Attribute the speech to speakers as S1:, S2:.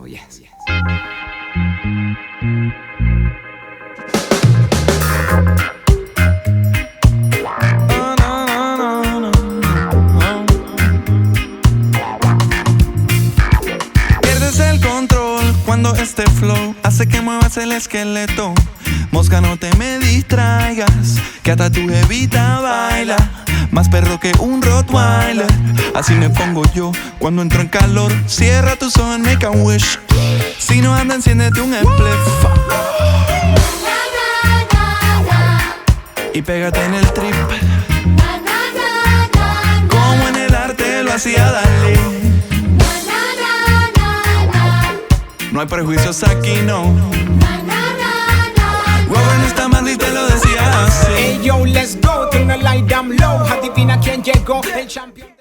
S1: Oh, yes, yes.
S2: Pierdes el control cuando este flow hace que muevas el esqueleto. Mosca, no te me distraigas, que hasta tu jevita baila más perro que un Rottweiler. Así me pongo yo cuando entro en calor. Cierra tus ojos and make a wish. Si no anda, enciéndete un spliff y pégate en el trip, como en el arte lo hacía Dalí. No hay prejuicios aquí, no. Robert está mal y te lo decía así.
S3: Hey yo, let's go, turn the light down low. Adivina quién llegó, el champion.